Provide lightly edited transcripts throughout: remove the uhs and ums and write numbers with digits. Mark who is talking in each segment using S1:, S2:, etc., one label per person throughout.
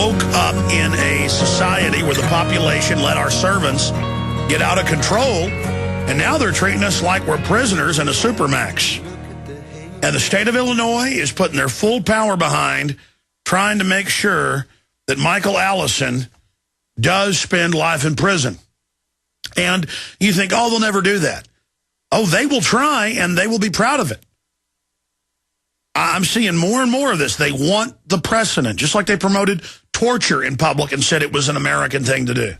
S1: woke up in a society where the population let our servants get out of control, and now they're treating us like we're prisoners in a supermax. And the state of Illinois is putting their full power behind trying to make sure that Michael-Allison does spend life in prison. And you think, oh, they'll never do that. Oh, they will try, and they will be proud of it. I'm seeing more and more of this. They want the precedent, just like they promoted torture in public and said it was an American thing to do.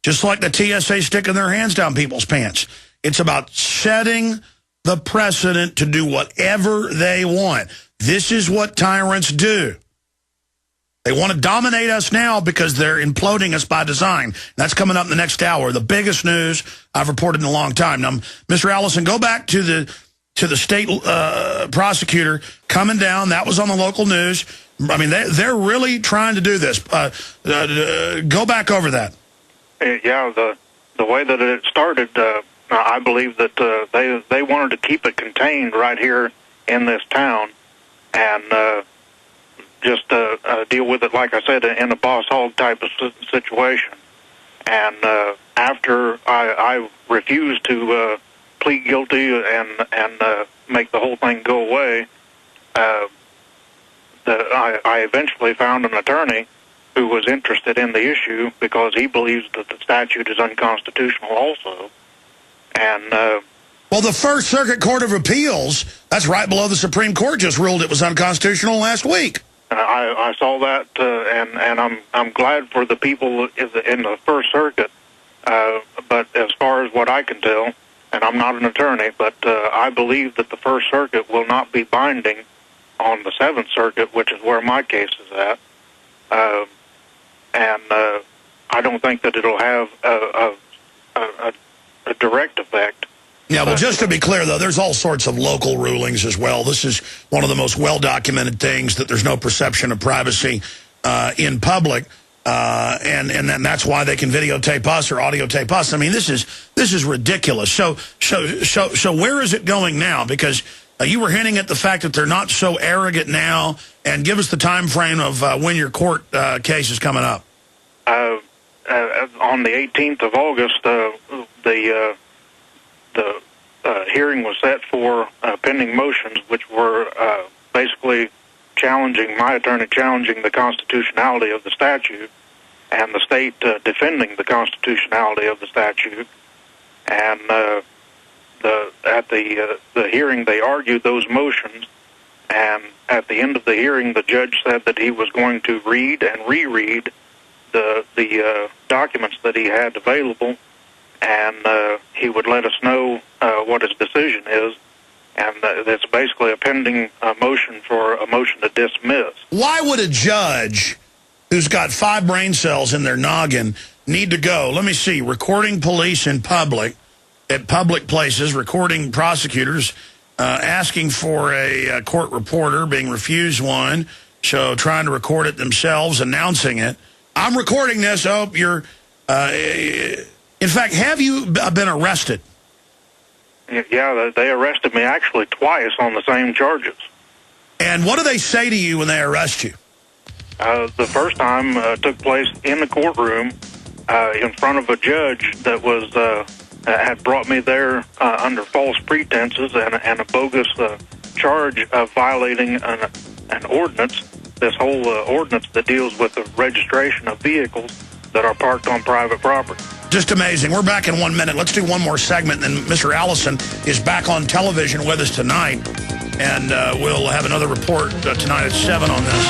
S1: Just like the TSA sticking their hands down people's pants. It's about setting the precedent to do whatever they want. This is what tyrants do. They want to dominate us now because they're imploding us by design. That's coming up in the next hour. The biggest news I've reported in a long time. Now, Mr. Allison, go back to the state prosecutor coming down. That was on the local news. I mean, they're really trying to do this. Go back over that.
S2: Yeah, the way that it started, I believe that they wanted to keep it contained right here in this town and just deal with it, like I said, in a boss hog type of situation. And after I refused to plead guilty and make the whole thing go away, I eventually found an attorney who was interested in the issue because he believes that the statute is unconstitutional also. And
S1: well, the First Circuit Court of Appeals, that's right below the Supreme Court, just ruled it was unconstitutional last week.
S2: I saw that, and I'm glad for the people in the First Circuit. But as far as what I can tell, and I'm not an attorney, but I believe that the First Circuit will not be binding on the Seventh Circuit, which is where my case is at. And I don't think that it'll have a direct effect.
S1: Yeah, well, just to be clear, though, there's all sorts of local rulings as well. This is one of the most well-documented things, that there's no perception of privacy in public, and then that's why they can videotape us or audio tape us. I mean, this is ridiculous. So where is it going now? Because you were hinting at the fact that they're not so arrogant now, and give us the time frame of when your court case is coming up.
S2: On the 18th of August, the hearing was set for pending motions, which were basically my attorney challenging the constitutionality of the statute, and the state defending the constitutionality of the statute. And at the hearing, they argued those motions, and at the end of the hearing, the judge said that he was going to read and reread the documents that he had available, and he would let us know what his decision is, and it's basically a pending motion for a motion to dismiss.
S1: Why would a judge who's got 5 brain cells in their noggin need to go, let me see, recording police in public, at public places, recording prosecutors, asking for a court reporter, being refused one, so trying to record it themselves, announcing it. I'm recording this. Oh, you're... in fact, have you been arrested?
S2: Yeah, they arrested me actually twice on the same charges.
S1: And what do they say to you when they arrest you?
S2: The first time took place in the courtroom in front of a judge that was had brought me there under false pretenses and a bogus charge of violating an ordinance, this whole ordinance that deals with the registration of vehicles that are parked on private property.
S1: Just amazing. We're back in 1 minute. Let's do one more segment, and then Mr. Allison is back on television with us tonight, and we'll have another report tonight at 7 on this.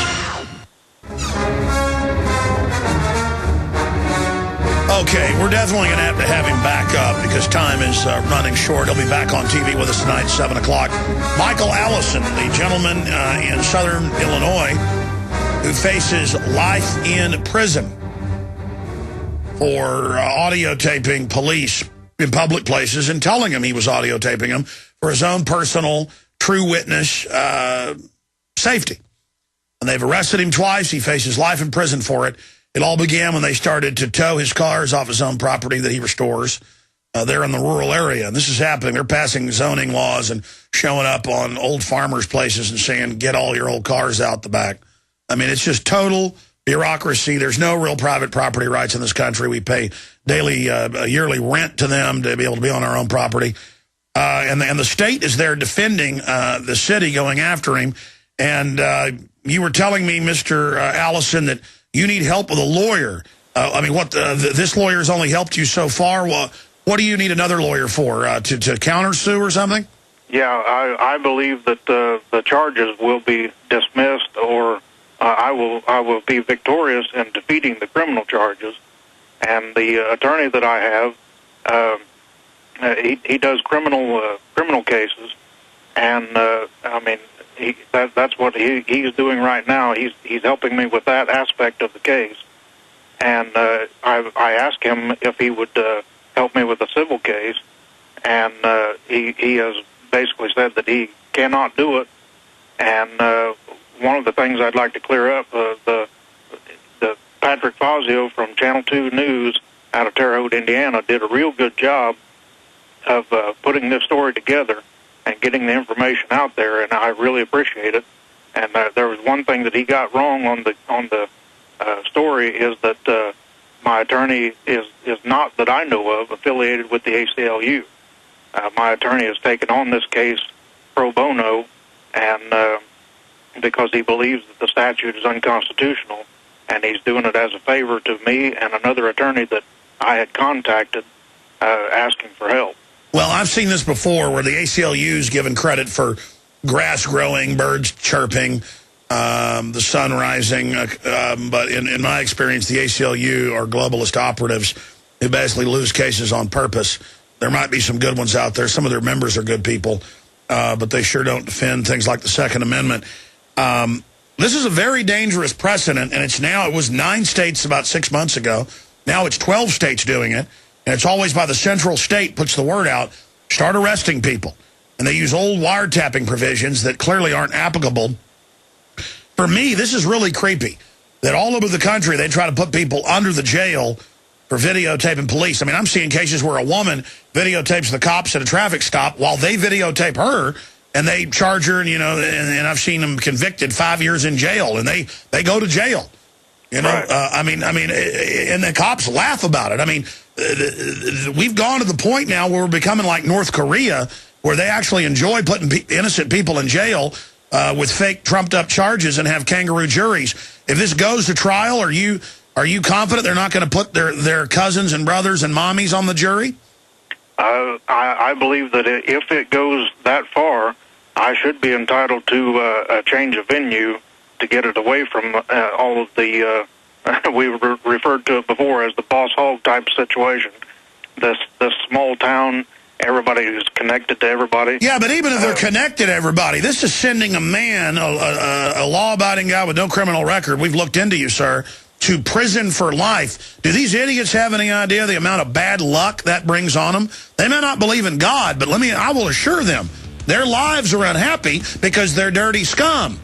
S1: Okay, we're definitely going to have him back up because time is running short. He'll be back on TV with us tonight at 7 o'clock. Michael-Allison, the gentleman in southern Illinois who faces life in prison for audio taping police in public places and telling him he was audio taping them for his own personal true witness safety. And they've arrested him twice. He faces life in prison for it. It all began when they started to tow his cars off his own property that he restores there in the rural area. And this is happening. They're passing zoning laws and showing up on old farmers' places and saying, get all your old cars out the back. I mean, it's just total bureaucracy. There's no real private property rights in this country. We pay daily, yearly rent to them to be able to be on our own property. And the state is there defending the city, going after him. And you were telling me, Mr. Allison, that you need help with a lawyer. I mean, this lawyer has only helped you so far. Well, what do you need another lawyer for, to countersue or something?
S2: Yeah, I believe that the charges will be dismissed, or I will be victorious in defeating the criminal charges. And the attorney that I have, he does criminal cases, and I mean, that's what he's doing right now. He's helping me with that aspect of the case. And I asked him if he would help me with a civil case, and he has basically said that he cannot do it. And one of the things I'd like to clear up, the Patrick Fazio from Channel 2 News out of Terre Haute, Indiana, did a real good job of putting this story together and getting the information out there, and I really appreciate it. And there was one thing that he got wrong on the story, is that my attorney is not, that I know of, affiliated with the ACLU. My attorney has taken on this case pro bono, and because he believes that the statute is unconstitutional, and he's doing it as a favor to me and another attorney that I had contacted asking for help.
S1: Well, I've seen this before where the ACLU's given credit for grass growing, birds chirping, the sun rising, but in my experience, the ACLU are globalist operatives who basically lose cases on purpose. There might be some good ones out there. Some of their members are good people, but they sure don't defend things like the Second Amendment. This is a very dangerous precedent, and it was 9 states about 6 months ago. Now it's 12 states doing it, and it's always by the central state puts the word out, start arresting people. And they use old wiretapping provisions that clearly aren't applicable. For me, this is really creepy, that all over the country they try to put people under the jail for videotaping police. I mean, I'm seeing cases where a woman videotapes the cops at a traffic stop while they videotape her, and they charge her, and and I've seen them convicted 5 years in jail, and they go to jail. Right. I mean, and the cops laugh about it. I mean, we've gone to the point now where we're becoming like North Korea, where they actually enjoy putting innocent people in jail with fake trumped-up charges and have kangaroo juries. If this goes to trial, are you confident they're not going to put their cousins and brothers and mommies on the jury?
S2: I believe that if it goes that far, I should be entitled to a change of venue to get it away from all of the, we referred to it before as the boss hog type situation. This small town, everybody is connected to everybody.
S1: Yeah, but even if they're connected to everybody, this is sending a man, a law-abiding guy with no criminal record, we've looked into you, sir, to prison for life. Do these idiots have any idea the amount of bad luck that brings on them? They may not believe in God, but I will assure them, their lives are unhappy because they're dirty scum.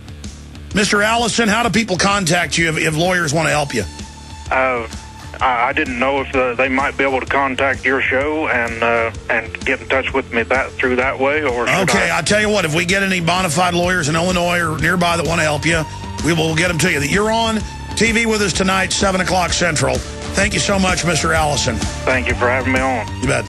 S1: Mr. Allison, how do people contact you if lawyers want to help you?
S2: I didn't know if they might be able to contact your show and get in touch with me through that way, or
S1: okay, I'll tell you what, if we get any bona fide lawyers in Illinois or nearby that want to help you, we will get them to you. You're on TV with us tonight, 7 o'clock Central. Thank you so much, Mr. Allison.
S2: Thank you for having me on.
S1: You bet.